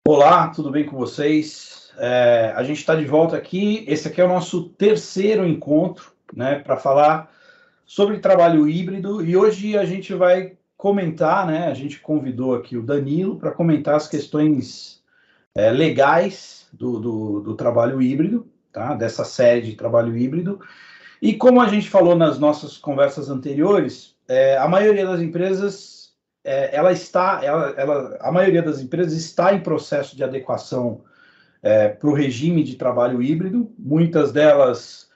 Olá, tudo bem com vocês? A gente está de volta aqui. Esse aqui é o nosso terceiro encontro, né, para falar sobre trabalho híbrido. E hoje a gente vai comentar, né? A gente convidou aqui o Danilo para comentar as questões legais do trabalho híbrido, tá? Dessa série de trabalho híbrido. E como a gente falou nas nossas conversas anteriores, a maioria das empresas, a maioria das empresas está em processo de adequação para o regime de trabalho híbrido. Muitas delas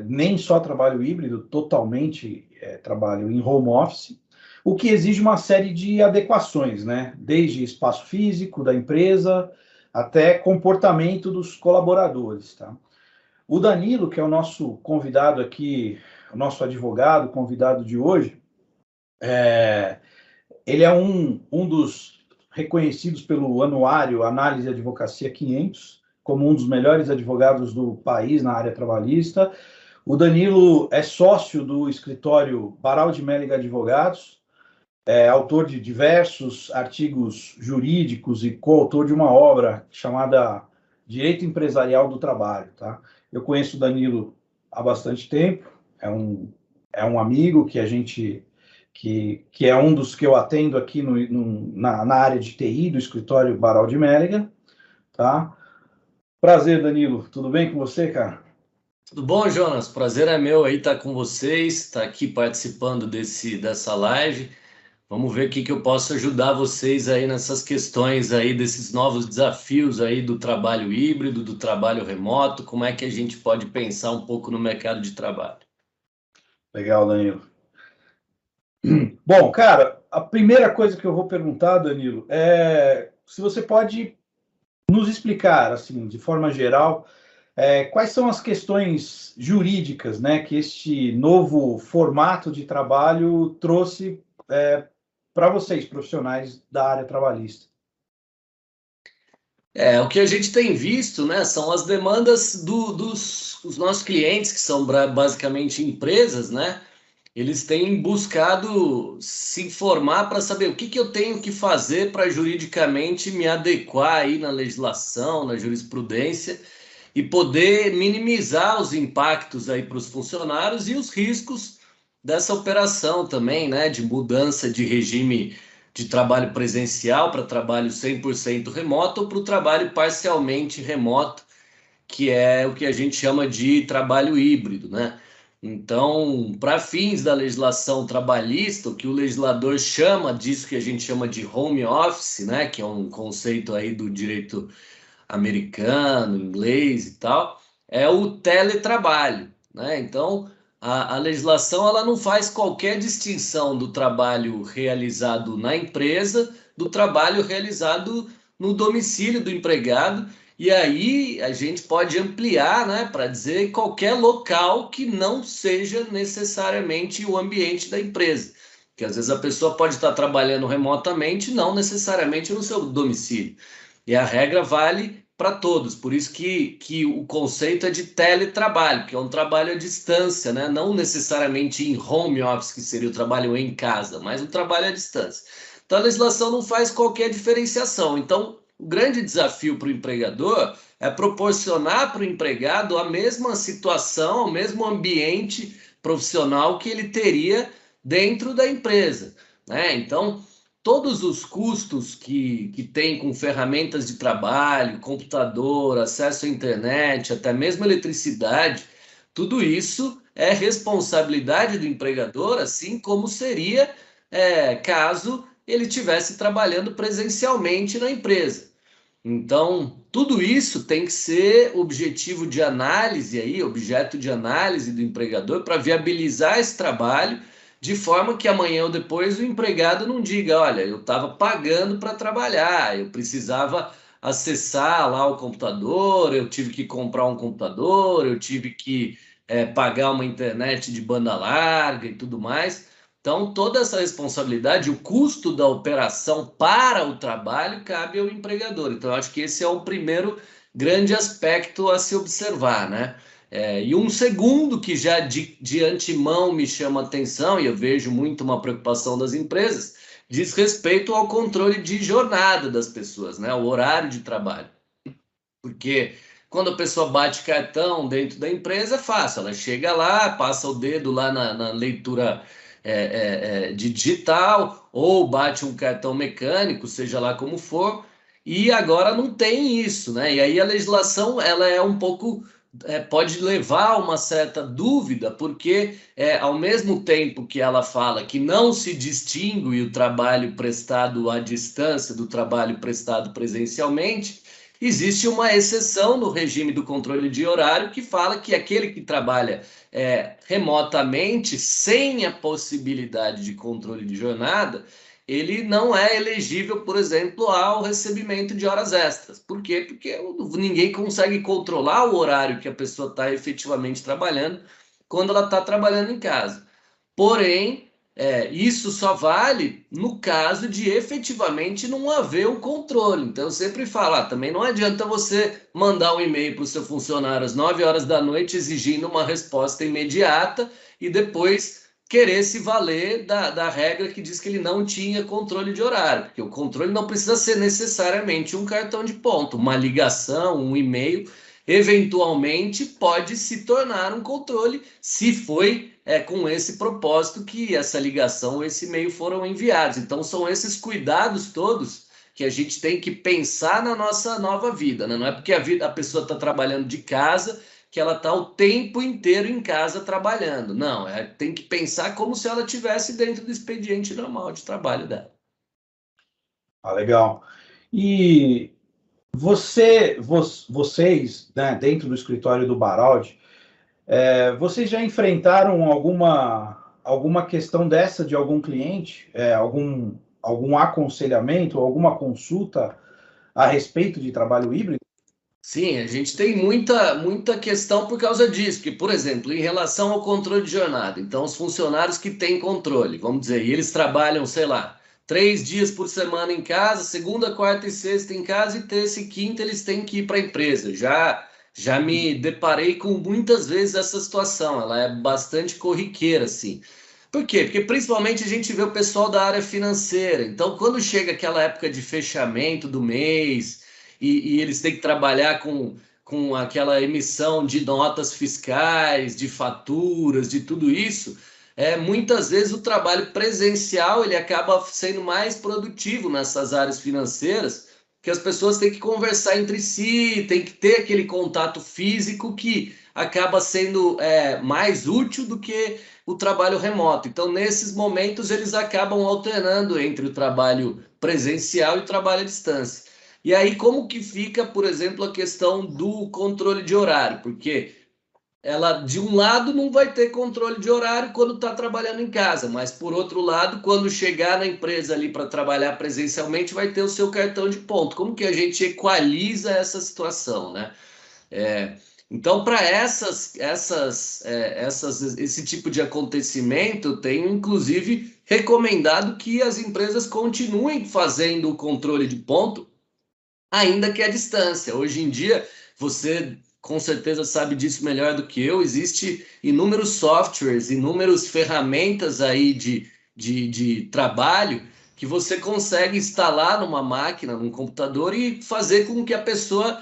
nem só trabalho híbrido, totalmente trabalho em home office, o que exige uma série de adequações, né? Desde espaço físico da empresa até comportamento dos colaboradores, tá? O Danilo, que é o nosso convidado aqui, o nosso advogado, convidado de hoje, é, ele é um dos reconhecidos pelo anuário Análise e Advocacia 500, como um dos melhores advogados do país na área trabalhista. O Danilo é sócio do escritório Baral de Melliga Advogados, é autor de diversos artigos jurídicos e coautor de uma obra chamada Direito Empresarial do Trabalho. Tá? Eu conheço o Danilo há bastante tempo, é um amigo que a gente que é um dos que eu atendo aqui na área de TI do escritório Baral de Melliga. Tá? Prazer, Danilo. Tudo bem com você, cara? Tudo bom, Jonas? Prazer é meu aí estar com vocês, estar aqui participando dessa live. Vamos ver o que eu posso ajudar vocês aí nessas questões aí desses novos desafios aí do trabalho híbrido, do trabalho remoto, como é que a gente pode pensar um pouco no mercado de trabalho. Legal, Danilo. Bom, cara, a primeira coisa que eu vou perguntar, Danilo, é se você pode nos explicar, assim, de forma geral, quais são as questões jurídicas, né, que este novo formato de trabalho trouxe para vocês, profissionais da área trabalhista. O que a gente tem visto, né, são as demandas dos os nossos clientes, que são basicamente empresas, né? Eles têm buscado se informar para saber o que eu tenho que fazer para juridicamente me adequar aí na legislação, na jurisprudência e poder minimizar os impactos aí para os funcionários e os riscos dessa operação também, né, de mudança de regime de trabalho presencial para trabalho 100% remoto ou para o trabalho parcialmente remoto, que é o que a gente chama de trabalho híbrido, né? Então, para fins da legislação trabalhista, o que o legislador chama disso que a gente chama de home office, né, que é um conceito aí do direito americano, inglês e tal, é o teletrabalho, né? Então, a legislação ela não faz qualquer distinção do trabalho realizado na empresa do trabalho realizado no domicílio do empregado. E aí a gente pode ampliar, né, para dizer qualquer local que não seja necessariamente o ambiente da empresa. Porque às vezes a pessoa pode estar trabalhando remotamente, não necessariamente no seu domicílio. E a regra vale para todos, por isso que o conceito é de teletrabalho, que é um trabalho à distância, né? Não necessariamente em home office, que seria o trabalho em casa, mas o trabalho à distância. Então a legislação não faz qualquer diferenciação. Então, o grande desafio para o empregador é proporcionar para o empregado a mesma situação, o mesmo ambiente profissional que ele teria dentro da empresa, né? Então, todos os custos que tem com ferramentas de trabalho, computador, acesso à internet, até mesmo eletricidade, tudo isso é responsabilidade do empregador, assim como seria caso ele estivesse trabalhando presencialmente na empresa. Então, tudo isso tem que ser objetivo de análise aí, objeto de análise do empregador para viabilizar esse trabalho, de forma que amanhã ou depois o empregado não diga, olha, eu estava pagando para trabalhar, eu precisava acessar lá o computador, eu tive que comprar um computador, eu tive que pagar uma internet de banda larga e tudo mais. Então, toda essa responsabilidade, o custo da operação para o trabalho cabe ao empregador. Então, eu acho que esse é o primeiro grande aspecto a se observar, né? E um segundo que já de antemão me chama atenção, e eu vejo muito uma preocupação das empresas, diz respeito ao controle de jornada das pessoas, né? O horário de trabalho. Porque quando a pessoa bate cartão dentro da empresa, é fácil. Ela chega lá, passa o dedo lá na leitura de digital, ou bate um cartão mecânico, seja lá como for, e agora não tem isso, né? E aí a legislação ela é um pouco pode levar a uma certa dúvida, porque ao mesmo tempo que ela fala que não se distingue o trabalho prestado à distância do trabalho prestado presencialmente, existe uma exceção no regime do controle de horário que fala que aquele que trabalha remotamente, sem a possibilidade de controle de jornada, ele não é elegível, por exemplo, ao recebimento de horas extras. Por quê? Porque ninguém consegue controlar o horário que a pessoa está efetivamente trabalhando quando ela está trabalhando em casa. Porém, isso só vale no caso de efetivamente não haver o controle. Então, eu sempre falo, também não adianta você mandar um e-mail para o seu funcionário às 9 horas da noite exigindo uma resposta imediata e depois querer se valer da regra que diz que ele não tinha controle de horário, porque o controle não precisa ser necessariamente um cartão de ponto, uma ligação, um e-mail, eventualmente pode se tornar um controle se foi com esse propósito que essa ligação ou esse e-mail foram enviados. Então, são esses cuidados todos que a gente tem que pensar na nossa nova vida, né? Não é porque a pessoa está trabalhando de casa que ela está o tempo inteiro em casa trabalhando. Não, tem que pensar como se ela estivesse dentro do expediente normal de trabalho dela. Legal. E vocês, né, dentro do escritório do Baraldi, vocês já enfrentaram alguma questão dessa de algum cliente, algum aconselhamento, alguma consulta a respeito de trabalho híbrido? Sim, a gente tem muita questão por causa disso, porque, por exemplo, em relação ao controle de jornada, então os funcionários que têm controle, vamos dizer, e eles trabalham, sei lá, 3 dias por semana em casa, segunda, quarta e sexta em casa, e terça e quinta eles têm que ir para a empresa. Já me deparei com muitas vezes essa situação, ela é bastante corriqueira, assim. Por quê? Porque principalmente a gente vê o pessoal da área financeira, então quando chega aquela época de fechamento do mês e eles têm que trabalhar com aquela emissão de notas fiscais, de faturas, de tudo isso, muitas vezes o trabalho presencial ele acaba sendo mais produtivo nessas áreas financeiras, que as pessoas têm que conversar entre si, tem que ter aquele contato físico que acaba sendo mais útil do que o trabalho remoto. Então, nesses momentos, eles acabam alternando entre o trabalho presencial e o trabalho à distância. E aí, como que fica, por exemplo, a questão do controle de horário? Porque ela, de um lado, não vai ter controle de horário quando está trabalhando em casa, mas, por outro lado, quando chegar na empresa ali para trabalhar presencialmente, vai ter o seu cartão de ponto. Como que a gente equaliza essa situação, né? Então, para esse tipo de acontecimento, eu tenho, inclusive, recomendado que as empresas continuem fazendo o controle de ponto, ainda que à distância. Hoje em dia, você com certeza sabe disso melhor do que eu, existe inúmeros softwares, inúmeras ferramentas aí de trabalho que você consegue instalar numa máquina, num computador e fazer com que a pessoa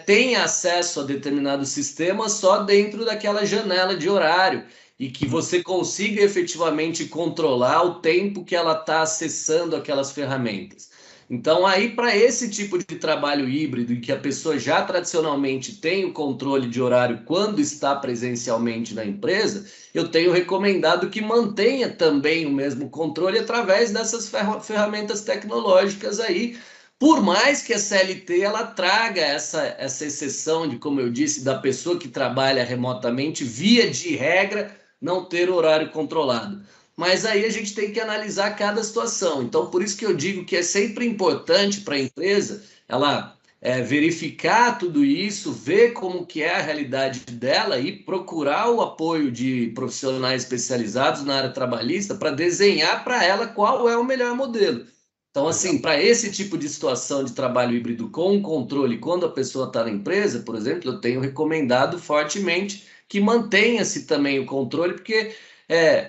tenha acesso a determinados sistemas só dentro daquela janela de horário e que você consiga efetivamente controlar o tempo que ela está acessando aquelas ferramentas. Então, aí, para esse tipo de trabalho híbrido, em que a pessoa já tradicionalmente tem o controle de horário quando está presencialmente na empresa, eu tenho recomendado que mantenha também o mesmo controle através dessas ferramentas tecnológicas aí, por mais que a CLT ela traga essa exceção de, como eu disse, da pessoa que trabalha remotamente, via de regra, não ter horário controlado. Mas aí a gente tem que analisar cada situação. Então, por isso que eu digo que é sempre importante para a empresa ela verificar tudo isso, ver como que é a realidade dela e procurar o apoio de profissionais especializados na área trabalhista para desenhar para ela qual é o melhor modelo. Então, assim, para esse tipo de situação de trabalho híbrido com controle, quando a pessoa está na empresa, por exemplo, eu tenho recomendado fortemente que mantenha-se também o controle, porque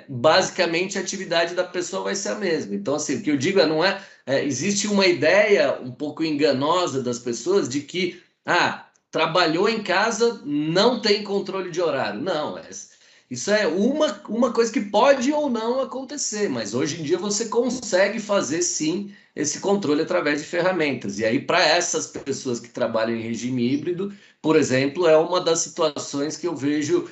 basicamente a atividade da pessoa vai ser a mesma. Então, assim, o que eu digo não existe uma ideia um pouco enganosa das pessoas de que, trabalhou em casa, não tem controle de horário. Não, isso é uma coisa que pode ou não acontecer, mas hoje em dia você consegue fazer sim esse controle através de ferramentas. E aí, para essas pessoas que trabalham em regime híbrido, por exemplo, é uma das situações que eu vejo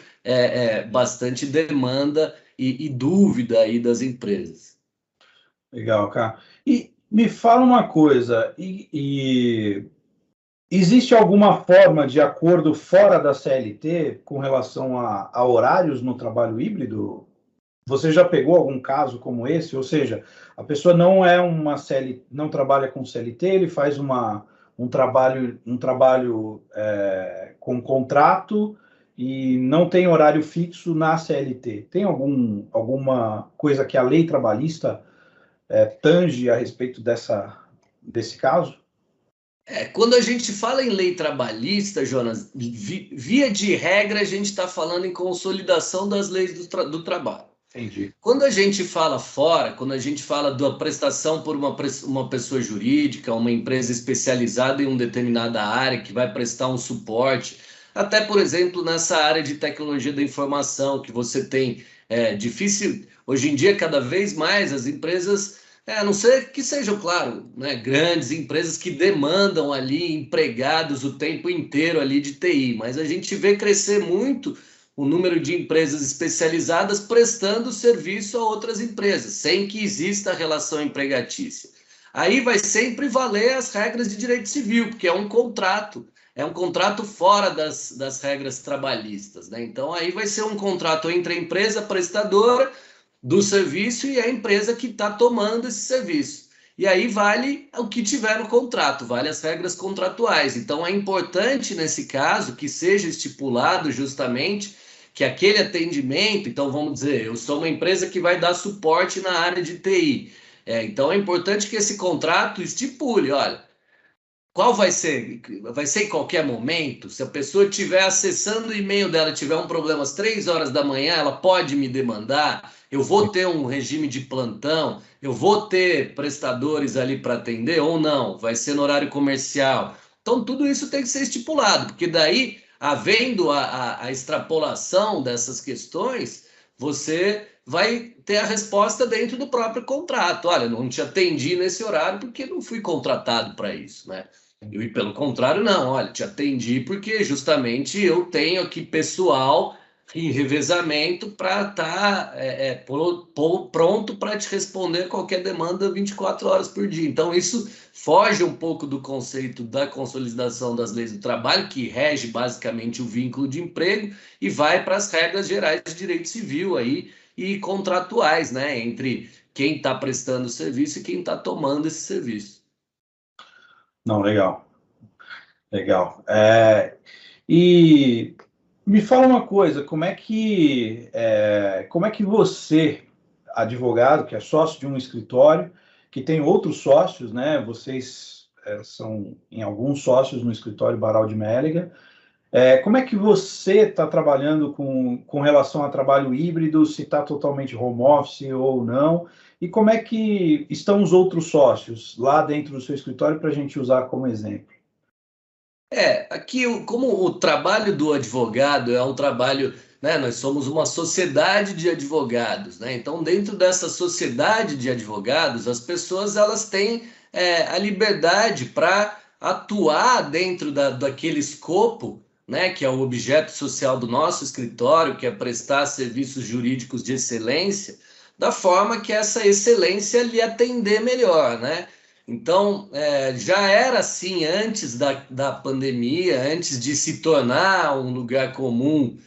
bastante demanda e dúvida aí das empresas. Legal, cara. E me fala uma coisa, existe alguma forma de acordo fora da CLT com relação a horários no trabalho híbrido? Você já pegou algum caso como esse? Ou seja, a pessoa não é uma CLT, não trabalha com CLT, ele faz um trabalho com contrato e não tem horário fixo na CLT. Tem alguma coisa que a lei trabalhista tange a respeito desse caso? Quando a gente fala em lei trabalhista, Jonas, via de regra, a gente está falando em consolidação das leis do trabalho. Entendi. Quando a gente fala fora, quando a gente fala da prestação por uma pessoa jurídica, uma empresa especializada em uma determinada área que vai prestar um suporte, até, por exemplo, nessa área de tecnologia da informação, que você tem difícil, hoje em dia, cada vez mais, as empresas, a não ser que sejam, claro, né, grandes empresas que demandam ali empregados o tempo inteiro ali de TI, mas a gente vê crescer muito o número de empresas especializadas prestando serviço a outras empresas, sem que exista relação empregatícia. Aí vai sempre valer as regras de direito civil, porque é um contrato fora das regras trabalhistas, né? Então aí vai ser um contrato entre a empresa prestadora do serviço e a empresa que está tomando esse serviço. E aí vale o que tiver no contrato, vale as regras contratuais. Então é importante, nesse caso, que seja estipulado justamente que aquele atendimento, então vamos dizer, eu sou uma empresa que vai dar suporte na área de TI. Então é importante que esse contrato estipule, olha, qual vai ser? Vai ser em qualquer momento? Se a pessoa estiver acessando o e-mail dela e tiver um problema às 3 horas da manhã, ela pode me demandar? Eu vou ter um regime de plantão? Eu vou ter prestadores ali para atender ou não? Vai ser no horário comercial? Então, tudo isso tem que ser estipulado, porque daí, havendo a extrapolação dessas questões, você vai ter a resposta dentro do próprio contrato. Olha, não te atendi nesse horário porque não fui contratado para isso, né? E pelo contrário, não, olha, te atendi porque justamente eu tenho aqui pessoal em revezamento para estar pronto para te responder qualquer demanda 24 horas por dia. Então, isso foge um pouco do conceito da consolidação das leis do trabalho, que rege basicamente o vínculo de emprego, e vai para as regras gerais de direito civil aí e contratuais, né, entre quem está prestando o serviço e quem está tomando esse serviço. Não, legal. Legal. E me fala uma coisa, como é que você, advogado, que é sócio de um escritório, que tem outros sócios, né? Vocês são em alguns sócios no escritório Barral de Mélega. Como é que você está trabalhando com relação a trabalho híbrido, se está totalmente home office ou não? E como é que estão os outros sócios lá dentro do seu escritório para a gente usar como exemplo? Aqui, como o trabalho do advogado é um trabalho, né? Nós somos uma sociedade de advogados, né? Então, dentro dessa sociedade de advogados, as pessoas elas têm a liberdade para atuar dentro daquele escopo, né? Que é o objeto social do nosso escritório, que é prestar serviços jurídicos de excelência, da forma que essa excelência lhe atender melhor, né? Então, já era assim antes da pandemia, antes de se tornar um lugar comum,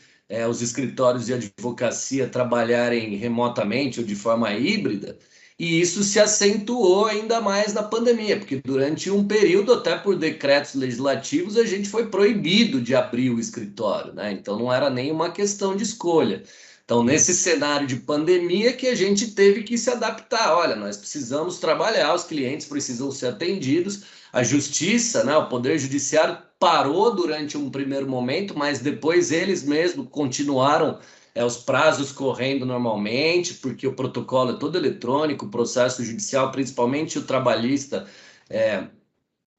os escritórios de advocacia trabalharem remotamente ou de forma híbrida, e isso se acentuou ainda mais na pandemia, porque durante um período, até por decretos legislativos, a gente foi proibido de abrir o escritório, né? Então, não era nem uma questão de escolha. Então, nesse cenário de pandemia que a gente teve que se adaptar. Olha, nós precisamos trabalhar, os clientes precisam ser atendidos, a justiça, né, o Poder Judiciário parou durante um primeiro momento, mas depois eles mesmos continuaram os prazos correndo normalmente, porque o protocolo é todo eletrônico, o processo judicial, principalmente o trabalhista,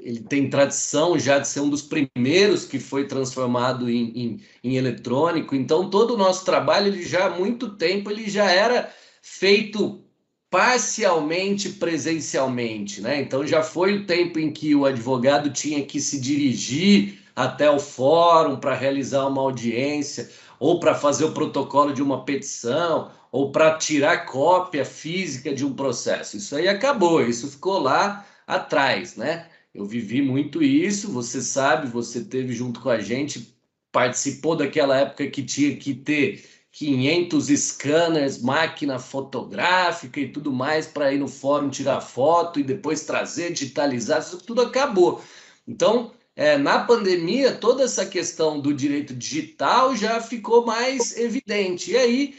ele tem tradição já de ser um dos primeiros que foi transformado em eletrônico. Então, todo o nosso trabalho, ele já há muito tempo, ele já era feito parcialmente presencialmente, né? Então, já foi o tempo em que o advogado tinha que se dirigir até o fórum para realizar uma audiência, ou para fazer o protocolo de uma petição, ou para tirar cópia física de um processo. Isso aí acabou, isso ficou lá atrás, né? Eu vivi muito isso, você sabe, você teve junto com a gente, participou daquela época que tinha que ter 500 scanners, máquina fotográfica e tudo mais para ir no fórum tirar foto e depois trazer, digitalizar, isso tudo acabou. Então, na pandemia, toda essa questão do direito digital já ficou mais evidente. E aí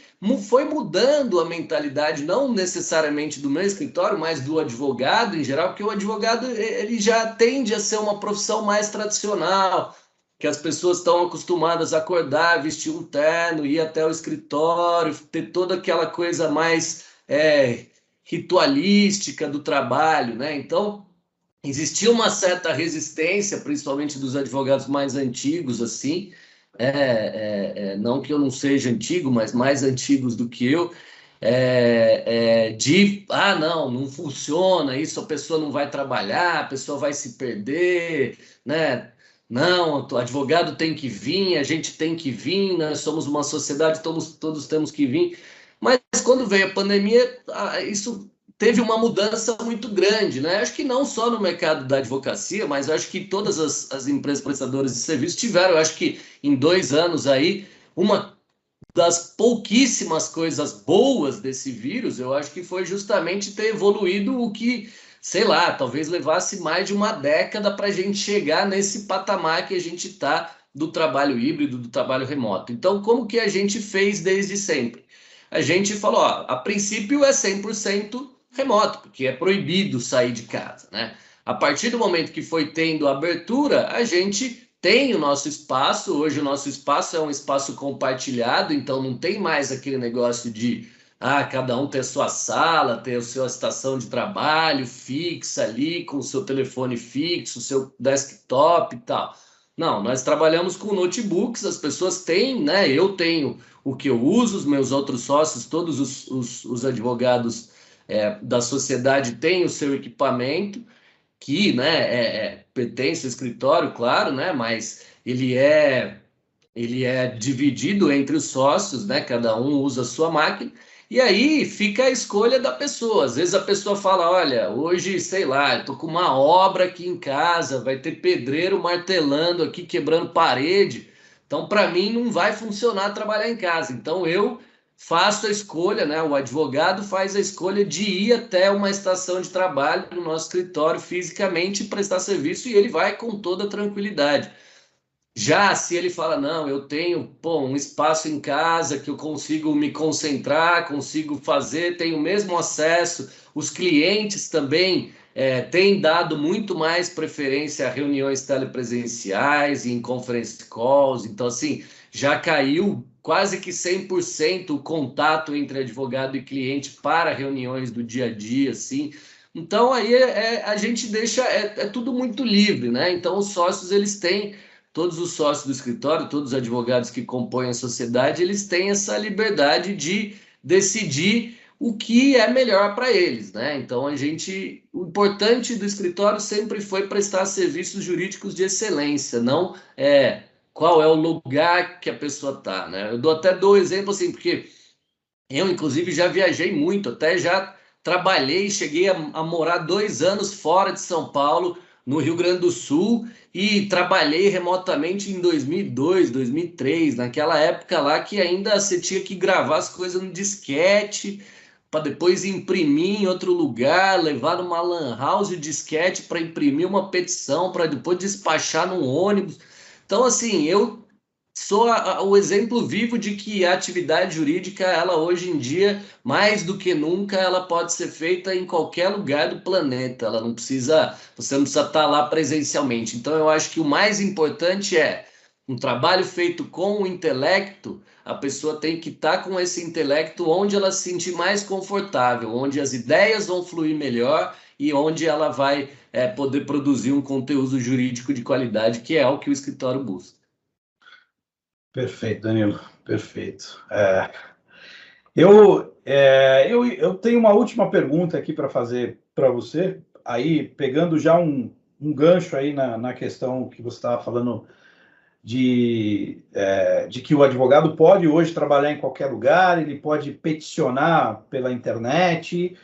foi mudando a mentalidade, não necessariamente do meu escritório, mas do advogado em geral, porque o advogado ele já tende a ser uma profissão mais tradicional, que as pessoas estão acostumadas a acordar, vestir um terno, ir até o escritório, ter toda aquela coisa mais ritualística do trabalho, né? Então, existia uma certa resistência, principalmente dos advogados mais antigos, assim, não que eu não seja antigo, mas mais antigos do que eu, não funciona, isso a pessoa não vai trabalhar, a pessoa vai se perder, né? Não, o advogado tem que vir, a gente tem que vir, nós somos uma sociedade, todos temos que vir. Mas quando veio a pandemia, isso teve uma mudança muito grande, né? Acho que não só no mercado da advocacia, mas acho que todas as empresas prestadoras de serviço tiveram, acho que em 2 anos aí, uma das pouquíssimas coisas boas desse vírus, eu acho que foi justamente ter evoluído o que, sei lá, talvez levasse mais de uma década para a gente chegar nesse patamar que a gente está do trabalho híbrido, do trabalho remoto. Então, como que a gente fez desde sempre? A gente falou, ó, a princípio é 100% remoto, porque é proibido sair de casa, né? A partir do momento que foi tendo abertura, a gente tem o nosso espaço. Hoje o nosso espaço é um espaço compartilhado, então não tem mais aquele negócio de cada um ter a sua sala, ter a sua estação de trabalho fixa ali, com o seu telefone fixo, o seu desktop e tal. Não, nós trabalhamos com notebooks, as pessoas têm, né? Eu tenho o que eu uso, os meus outros sócios, todos os advogados da sociedade têm o seu equipamento, que, né, pertence ao escritório, claro, né? Mas ele é dividido entre os sócios, né? Cada um usa a sua máquina. E aí fica a escolha da pessoa. Às vezes a pessoa fala, olha, hoje, sei lá, eu tô com uma obra aqui em casa, vai ter pedreiro martelando aqui, quebrando parede. Então, para mim, não vai funcionar trabalhar em casa. Então, eu faço a escolha, né? O advogado faz a escolha de ir até uma estação de trabalho no nosso escritório fisicamente prestar serviço, e ele vai com toda tranquilidade. Já se ele fala, não, eu tenho, um espaço em casa que eu consigo me concentrar, consigo fazer, tenho o mesmo acesso, os clientes também têm dado muito mais preferência a reuniões telepresenciais e em conference calls, então assim, já caiu quase que 100% o contato entre advogado e cliente para reuniões do dia a dia, assim. Então aí a gente deixa, tudo muito livre, né? Então os sócios, eles têm, todos os sócios do escritório, todos os advogados que compõem a sociedade, eles têm essa liberdade de decidir o que é melhor para eles, né? Então o importante do escritório sempre foi prestar serviços jurídicos de excelência, não qual é o lugar que a pessoa está, né? Eu dou exemplo assim, porque eu, inclusive, já viajei muito, até já trabalhei, cheguei a morar 2 anos fora de São Paulo, no Rio Grande do Sul, e trabalhei remotamente em 2002, 2003, naquela época lá que ainda você tinha que gravar as coisas no disquete, para depois imprimir em outro lugar, levar numa lan house o disquete para imprimir uma petição, para depois despachar num ônibus. Então, assim, eu sou o exemplo vivo de que a atividade jurídica, ela hoje em dia, mais do que nunca, ela pode ser feita em qualquer lugar do planeta. Ela não precisa, você não precisa estar lá presencialmente. Então, eu acho que o mais importante é Um trabalho feito com o intelecto, a pessoa tem que estar com esse intelecto onde ela se sentir mais confortável, onde as ideias vão fluir melhor e onde ela vai poder produzir um conteúdo jurídico de qualidade, que é o que o escritório busca. Perfeito, Danilo, perfeito. Eu tenho uma última pergunta aqui para fazer para você, aí pegando já um gancho aí na questão que você estava falando de que o advogado pode hoje trabalhar em qualquer lugar, ele pode peticionar pela internet.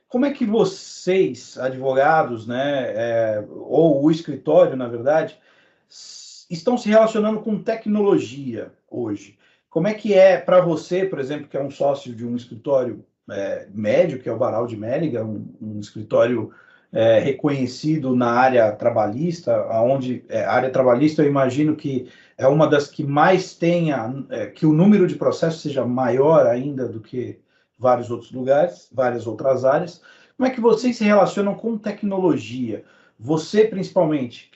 Como é que vocês, advogados, né, ou o escritório, na verdade, estão se relacionando com tecnologia hoje? Como é que é para você, por exemplo, que é um sócio de um escritório médio, que é o Barral de Melliga, um escritório reconhecido na área trabalhista, onde a área trabalhista eu imagino que é uma das que mais tenha, que o número de processos seja maior ainda do que vários outros lugares, várias outras áreas. Como é que vocês se relacionam com tecnologia? Você, principalmente,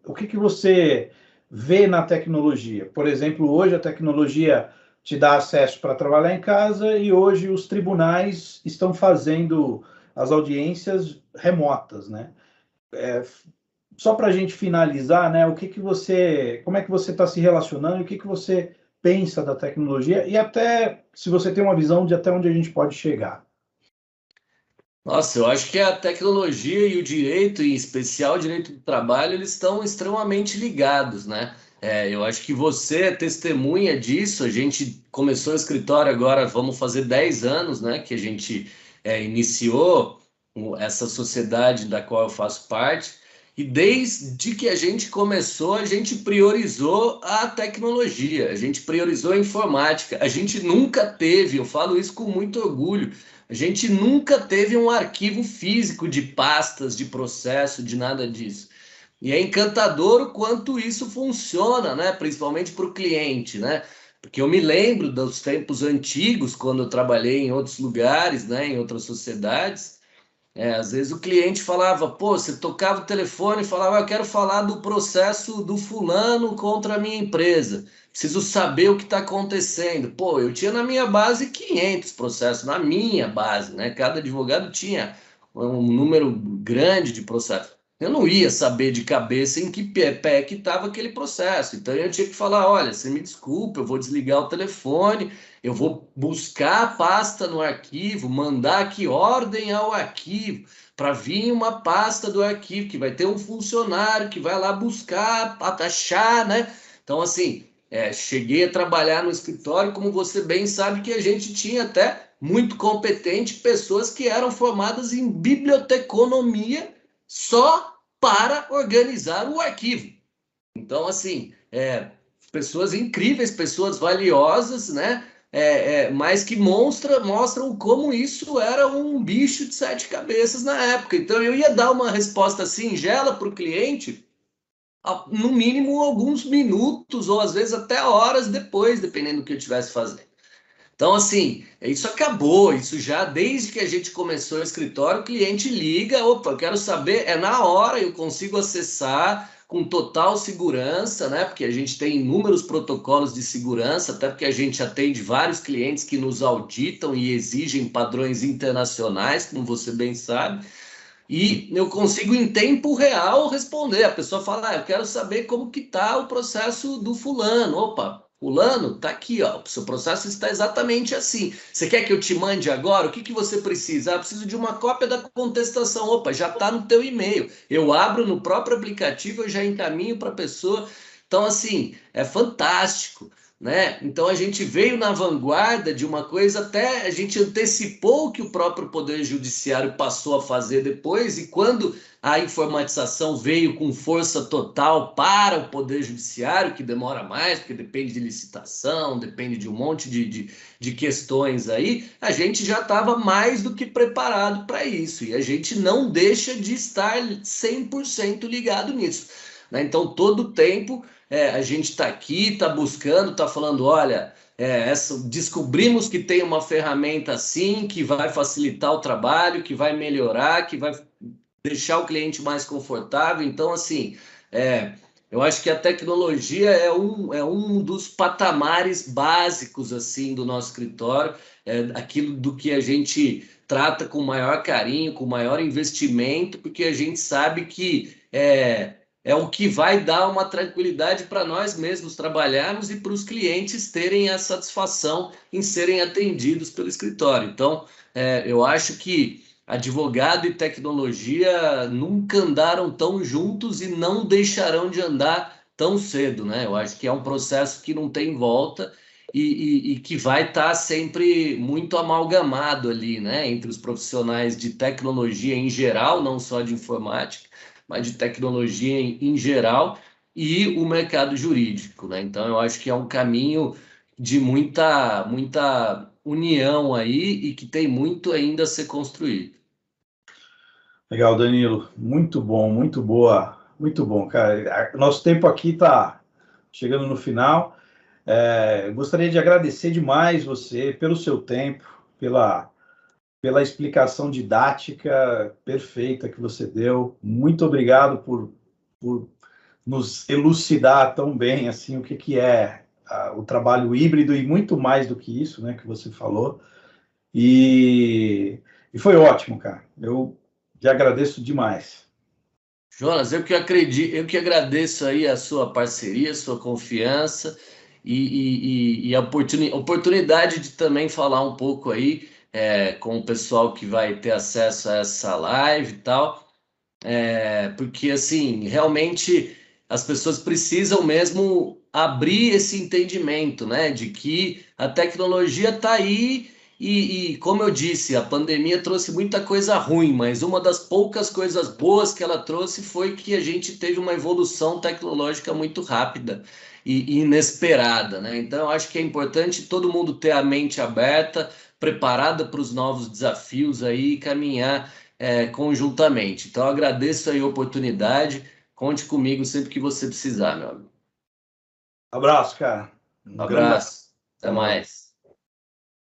o que você vê na tecnologia? Por exemplo, hoje a tecnologia te dá acesso para trabalhar em casa e hoje os tribunais estão fazendo as audiências remotas, né? Só para a gente finalizar, né? Como é que você está se relacionando e o que você pensa da tecnologia e até se você tem uma visão de até onde a gente pode chegar. Nossa, eu acho que a tecnologia e o direito, em especial o direito do trabalho, eles estão extremamente ligados, né? Eu acho que você é testemunha disso. A gente começou o escritório agora, vamos fazer 10 anos, né? Que a gente iniciou essa sociedade da qual eu faço parte. E desde que a gente começou, a gente priorizou a tecnologia, a gente priorizou a informática. A gente nunca teve, eu falo isso com muito orgulho, a gente nunca teve um arquivo físico de pastas, de processo, de nada disso. E é encantador o quanto isso funciona, né? Principalmente para o cliente, né? Porque eu me lembro dos tempos antigos, quando eu trabalhei em outros lugares, né? Em outras sociedades. Às vezes o cliente falava, pô, você tocava o telefone e falava, eu quero falar do processo do fulano contra a minha empresa. Preciso saber o que está acontecendo. Pô, eu tinha na minha base 500 processos, na minha base, né? Cada advogado tinha um número grande de processos. Eu não ia saber de cabeça em que pé que estava aquele processo. Então eu tinha que falar, olha, você me desculpa, eu vou desligar o telefone, eu vou buscar a pasta no arquivo, mandar aqui ordem ao arquivo, para vir uma pasta do arquivo, que vai ter um funcionário que vai lá buscar, achar, né? Então, assim, cheguei a trabalhar no escritório, como você bem sabe, que a gente tinha até muito competente pessoas que eram formadas em biblioteconomia só para organizar o arquivo. Então, assim, pessoas incríveis, pessoas valiosas, né? Mas que mostram como isso era um bicho de 7 cabeças na época. Então, eu ia dar uma resposta singela para o cliente, no mínimo alguns minutos, ou às vezes até horas depois, dependendo do que eu estivesse fazendo. Então, assim, isso acabou, isso já desde que a gente começou o escritório, o cliente liga, opa, eu quero saber, na hora eu consigo acessar com total segurança, né? Porque a gente tem inúmeros protocolos de segurança, até porque a gente atende vários clientes que nos auditam e exigem padrões internacionais, como você bem sabe. E eu consigo em tempo real responder. A pessoa fala, eu quero saber como que tá o processo do fulano. Opa, fulano, tá aqui, ó. O seu processo está exatamente assim. Você quer que eu te mande agora? O que você precisa? Preciso de uma cópia da contestação. Opa, já tá no teu e-mail. Eu abro no próprio aplicativo, eu já encaminho para a pessoa. Então, assim, é fantástico, né? Então a gente veio na vanguarda de uma coisa, até a gente antecipou o que o próprio Poder Judiciário passou a fazer depois, e quando a informatização veio com força total para o Poder Judiciário, que demora mais, porque depende de licitação, depende de um monte de questões aí, a gente já estava mais do que preparado para isso, e a gente não deixa de estar 100% ligado nisso, né? Então todo o tempo a gente está aqui, está buscando, está falando, olha, descobrimos que tem uma ferramenta assim, que vai facilitar o trabalho, que vai melhorar, que vai deixar o cliente mais confortável. Então, assim, Eu acho que a tecnologia é um dos patamares básicos assim do nosso escritório, aquilo do que a gente trata com maior carinho, com maior investimento, porque a gente sabe que é o que vai dar uma tranquilidade para nós mesmos trabalharmos e para os clientes terem a satisfação em serem atendidos pelo escritório. Então, eu acho que advogado e tecnologia nunca andaram tão juntos e não deixarão de andar tão cedo, né? Eu acho que é um processo que não tem volta e que vai estar sempre muito amalgamado ali, né? Entre os profissionais de tecnologia em geral, não só de informática, mas de tecnologia em geral e o mercado jurídico, né? Então, eu acho que é um caminho de muita união aí e que tem muito ainda a ser construído. Legal, Danilo. Muito bom, muito boa. Muito bom, cara. Nosso tempo aqui está chegando no final. Gostaria de agradecer demais você pelo seu tempo, pela explicação didática perfeita que você deu. Muito obrigado por nos elucidar tão bem assim o que é o trabalho híbrido e muito mais do que isso, né, que você falou. E foi ótimo, cara. Eu te agradeço demais. Jonas, eu que acredito, eu que agradeço aí a sua parceria, a sua confiança e a oportunidade de também falar um pouco aí com o pessoal que vai ter acesso a essa live e tal. Porque assim, realmente as pessoas precisam mesmo abrir esse entendimento, né, de que a tecnologia está aí como eu disse, a pandemia trouxe muita coisa ruim, mas uma das poucas coisas boas que ela trouxe foi que a gente teve uma evolução tecnológica muito rápida e inesperada, né? Então, eu acho que é importante todo mundo ter a mente aberta, preparada para os novos desafios aí e caminhar conjuntamente. Então, agradeço aí a oportunidade. Conte comigo sempre que você precisar, meu amigo. Abraço, cara. Um Um grande abraço. abraço. Até Até mais. mais.